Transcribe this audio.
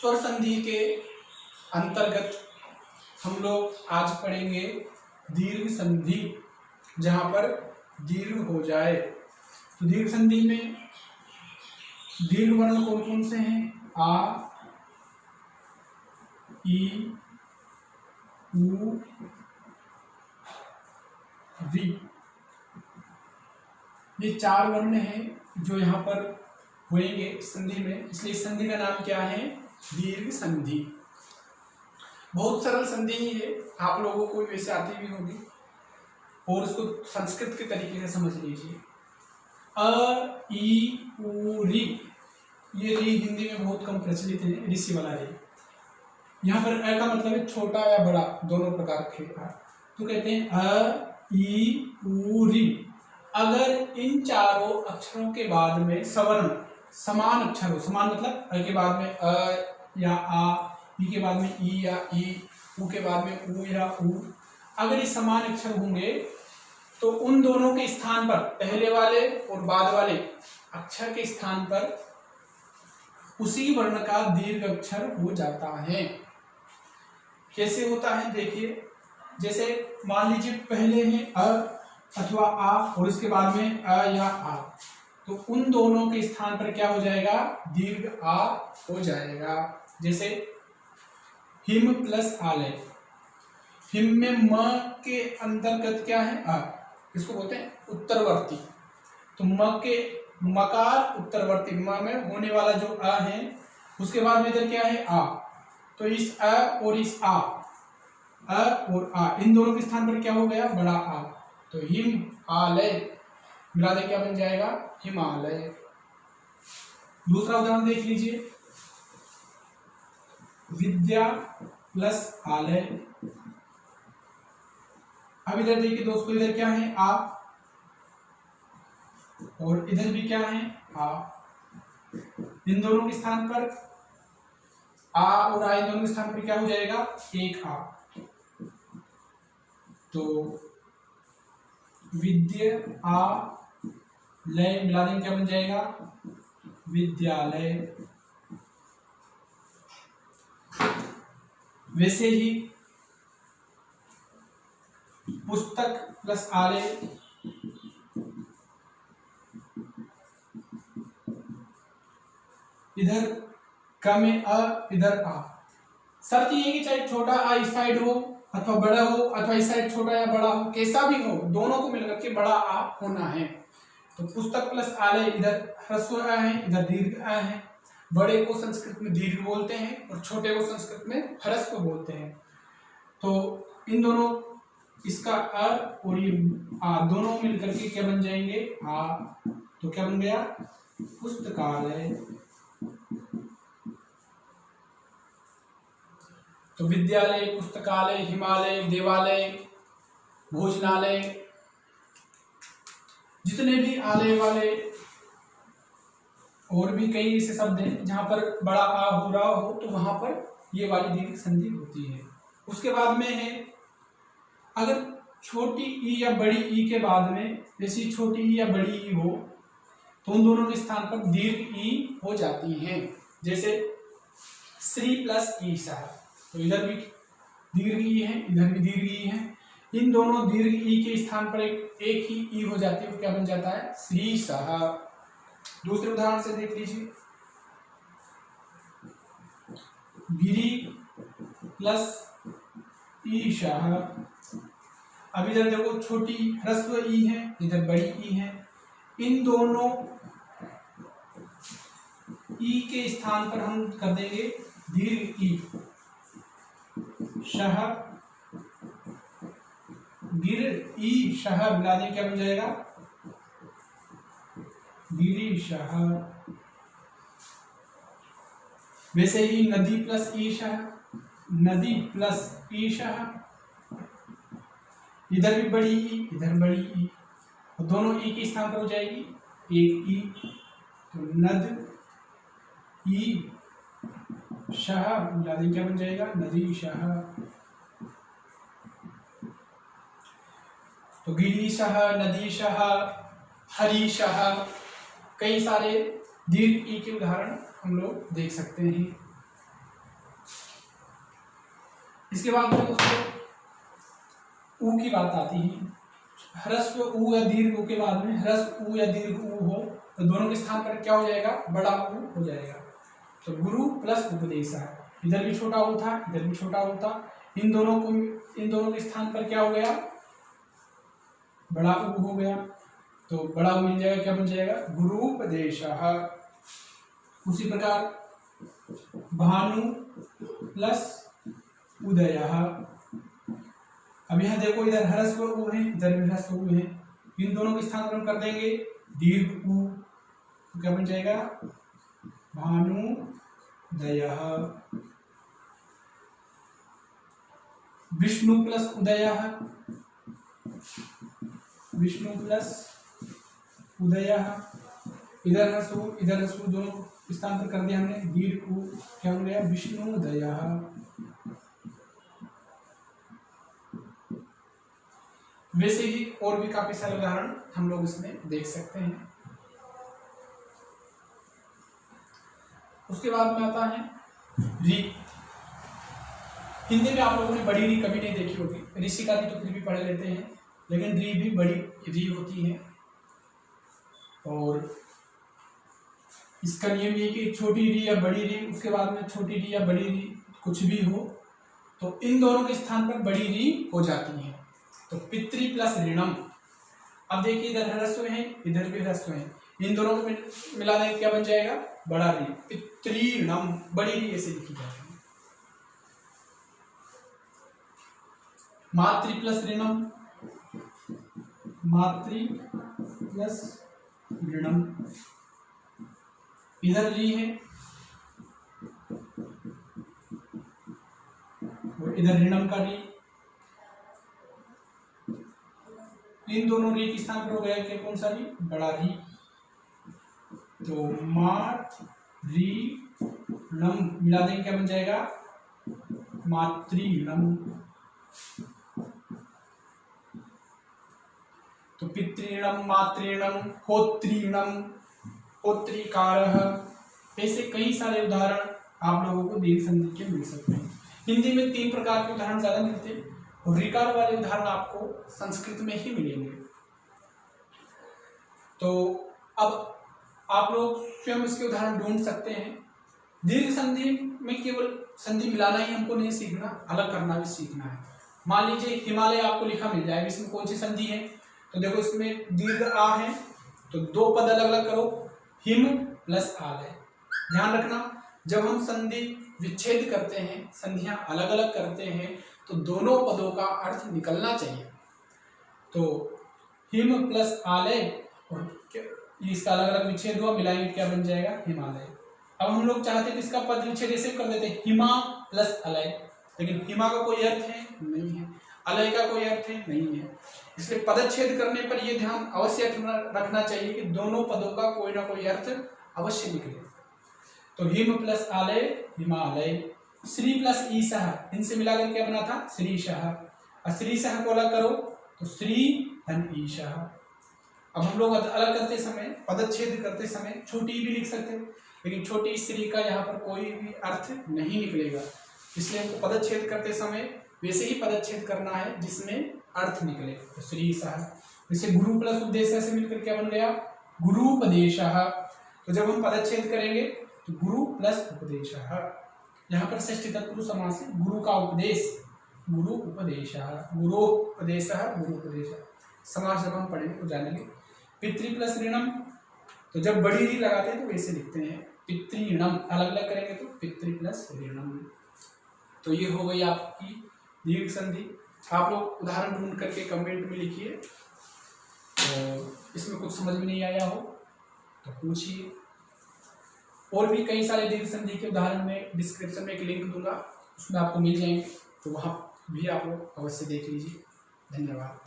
स्वर संधि के अंतर्गत हम लोग आज पढ़ेंगे दीर्घ संधि, जहां पर दीर्घ हो जाए। तो दीर्घ संधि में दीर्घ वर्ण कौन कौन से हैं? आ, ई, उ, री, ये 4 वर्ण हैं जो यहाँ पर होंगे संधि में, इसलिए संधि का नाम क्या है? दीर्घ संधि। बहुत सरल संधि ही है, आप लोगों को वैसे आती भी होगी और उसको संस्कृत के तरीके से समझ लीजिए। अ, ई, उ, री, ये री हिंदी में बहुत कम प्रचलित है, ऋषि वाला री। यहाँ पर अ का मतलब है छोटा या बड़ा, दोनों प्रकार के। तो कहते हैं अ, ई, उ, री। अगर इन चारों अक्षरों के बाद में सवर्ण समान अक्षर हो, समान मतलब अ के बाद में अ या आ, ई के बाद में ई या ई, उ के बाद में उ या उ, अगर ये समान अक्षर होंगे तो उन दोनों के स्थान पर, पहले वाले और बाद वाले अक्षर के स्थान पर उसी वर्ण का दीर्घ अक्षर हो जाता है। कैसे होता है देखिए, जैसे मान लीजिए पहले है अ अथवा आ और इसके बाद में अ या आ, तो उन दोनों के स्थान पर क्या हो जाएगा? दीर्घ आ हो जाएगा। जैसे हिम प्लस आलय, हिम में म के अंतर्गत क्या है? अ, इसको बोलते हैं उत्तरवर्ती। तो म के मकार उत्तरवर्ती, म में होने वाला जो अ है उसके बाद में इधर क्या है? आ। तो इस अ और इस आ, अ और आ, इन दोनों के स्थान पर क्या हो गया? बड़ा आ। तो हिम आलय मिला दे क्या बन जाएगा? हिमालय। दूसरा उदाहरण देख लीजिए, विद्या प्लस आलय। अब इधर देखिए दोस्तों, इधर क्या है? आ और इधर भी क्या है? आ। इन दोनों के स्थान पर आ और आ, इन दोनों के स्थान पर क्या हो जाएगा? एक आ। तो विद्या आ लय मिला देंगे क्या बन जाएगा? विद्यालय। वैसे ही पुस्तक प्लस आलय, इधर क में अ, इधर आ। शर्त ये है कि चाहे छोटा आ इस साइड हो अथवा बड़ा हो, अथवा इस साइड छोटा या बड़ा हो, कैसा भी हो, दोनों को मिलकर के बड़ा आ होना है। तो पुस्तक प्लस आलय, इधर ह्रस्व अ है, इधर दीर्घ अ है। बड़े को संस्कृत में दीर्घ बोलते हैं और छोटे को संस्कृत में ह्रस्व बोलते हैं। तो इन दोनों, इसका अ और ये आ, दोनों मिलकर के क्या बन जाएंगे? आ। तो क्या बन गया? पुस्तकालय। तो विद्यालय, पुस्तकालय, हिमालय, देवालय, भोजनालय, जितने भी आलय वाले और भी कई ऐसे शब्द हैं जहां पर बड़ा आ हो रहा हो, तो वहां पर ये वाली दीर्घ संधि होती है। उसके बाद में है, अगर छोटी ई या बड़ी ई के बाद में, जैसी छोटी ई या बड़ी ई हो, तो उन दोनों के स्थान पर दीर्घ ई हो जाती हैं। जैसे श्री प्लस ईसा, तो इधर भी दीर्घ ई है, इधर भी दीर्घ ई है। इन दोनों दीर्घ ई के स्थान पर एक ही ई हो जाती है, वो क्या बन जाता है? श्री सह। दूसरे उदाहरण से देख लीजिए, गिरी प्लस ईशः। अब इधर देखो छोटी ह्रस्व ई है, इधर बड़ी ई है। इन दोनों ई के स्थान पर हम कर देंगे दीर्घ ई। शह, गिर ई शह मिला दें क्या बन जाएगा? गिरीशः। वैसे ही नदी प्लस ईशः, नदी प्लस ईशः, इधर भी बड़ी ई, इधर बड़ी ई, दोनों ई के स्थान पर हो जाएगी एक ई। तो नद ई शह मिला दें क्या बन जाएगा? नदी शह। तो गिरीशः, नदीशः, हरीशः, कई सारे दीर्घ ई के उदाहरण हम लोग देख सकते हैं। इसके बाद में दोस्तों ऊ की बात आती है। ह्रस्व ऊ या दीर्घ ऊ के बाद में ह्रस्व ऊ या दीर्घ ऊ हो तो दोनों के स्थान पर क्या हो जाएगा, बड़ा ऊ हो जाएगा। तो गुरु प्लस उपदेशः, इधर भी छोटा ऊ था, इधर भी छोटा ऊ था, इन दोनों के स्थान पर क्या हो गया, बड़ा ऊ हो गया। तो बड़ा ऊ मिल जाएगा, क्या बन जाएगा, गुरुपदेशः। उसी प्रकार भानु प्लस उदयः। अब यहाँ देखो इधर ह्रस्व ऊ है, इधर भी ह्रस्व ऊ है, इन दोनों के स्थान पर हम कर देंगे दीर्घ ऊ, तो क्या बन जाएगा, भानुदयः। विष्णु प्लस उदयः, विष्णु प्लस उदयः, इधर ह्रस्व इधर ह्रस्व, दोनों स्थान पर कर दिया हमने दीर्घ ऊ, क्या हो गया, विष्णुदयः। वैसे ही और भी काफी सारे उदाहरण हम लोग इसमें देख सकते हैं। उसके बाद में आता है री। हिंदी में आप लोगों ने बड़ी री कभी नहीं देखी होगी, ऋषि का री तो फिर भी पढ़ लेते हैं, लेकिन री भी बड़ी री होती है। और इसका नियम ये कि छोटी री या बड़ी री, उसके बाद में छोटी री या बड़ी री कुछ भी हो तो इन दोनों के स्थान पर बड़ी री हो जाती है। तो पितृ प्लस ऋणम। अब देखिए इधर ह्रस्व है, इधर भी ह्रस्व है, इन दोनों को मिला देंगे क्या बन जाएगा, बड़ा री, पितृणम, बड़ी री ऐसे लिखी जाती है। मातृ प्लस ऋणम, मातृ प्लस ऋणम, इधर री है और इधर ऋणम का री, इन दोनों री के स्थान पर हो गया क्या, कौन सा री, बड़ा री। तो मात री णम मिला देंगे क्या बन जाएगा, मातृणम। तो पितृणम, मातृणम, होत्रीणम, होत्रिकारः, ऐसे कई सारे उदाहरण आप लोगों को दीर्घ संधि के मिल सकते हैं। हिंदी में 3 प्रकार के उदाहरण ज्यादा मिलते हैं और ऋकार वाले उदाहरण आपको संस्कृत में ही मिलेंगे। तो अब आप लोग स्वयं इसके उदाहरण ढूंढ सकते हैं। दीर्घ संधि में केवल संधि मिलाना ही हमको नहीं सीखना, अलग करना भी सीखना है। मान लीजिए हिमालय आपको लिखा मिल जाए, इसमें कौन सी संधि है, तो देखो इसमें दीर्घ आ है तो 2 पद अलग अलग करो, हिम प्लस आलय। ध्यान रखना जब हम संधि विच्छेद करते हैं, संधियां अलग अलग करते हैं, तो दोनों पदों का अर्थ निकलना चाहिए। तो हिम प्लस आलय और इसका अलग अलग विच्छेद हुआ, मिलाएंगे क्या बन जाएगा, हिमालय। अब हम लोग चाहते हैं इसका पद विच्छेद ऐसे कर देते हैं, हिमा प्लस अलय, लेकिन हिमा का कोई अर्थ है नहीं है, अलय का कोई अर्थ है नहीं है, इसलिए पदच्छेद करने पर यह ध्यान अवश्य रखना चाहिए कि दोनों पदों का कोई ना कोई अर्थ अवश्य निकले। तो हिम प्लस आलय, हिमालय। श्री प्लस ईशः, इनसे मिलाकर क्या बना था, श्रीशः। श्रीशः को अलग करो तो श्री धन ईशः। अब हम लोग अलग करते समय, पदच्छेद करते समय छोटी भी लिख सकते हैं, लेकिन छोटी श्री का यहाँ पर कोई भी अर्थ नहीं निकलेगा, इसलिए हमको पदच्छेद करते समय वैसे ही पदच्छेद करना है जिसमें अर्थ निकले। तो श्रीशः। जैसे गुरु प्लस उपदेशः से मिलकर क्या बन गया, गुरुपदेशः। तो जब हम पदच्छेद करेंगे तो गुरु प्लस उपदेशः, यहाँ पर षष्ठी तत्पुरुष समास है, गुरु का उपदेश, गुरु उपदेशः, गुरु उपदेशः, गुरु उपदेशः। समास जब हम पढ़ेंगे तो जानेंगे। पितृ प्लस ऋणम, तो जब बड़ी री लगाते हैं तो वैसे लिखते हैं, पितृणम, अलग अलग करेंगे तो पितृ प्लस ऋणम। तो ये हो गई आपकी दीर्घ संधि। आप लोग उदाहरण ढूंढ करके कमेंट में लिखिए, और इसमें कुछ समझ में नहीं आया हो तो पूछिए। और भी कई सारे दीर्घ संधि के उदाहरण में डिस्क्रिप्शन में एक लिंक दूंगा, उसमें आपको मिल जाएंगे, तो वहाँ भी आप लोग अवश्य देख लीजिए। धन्यवाद।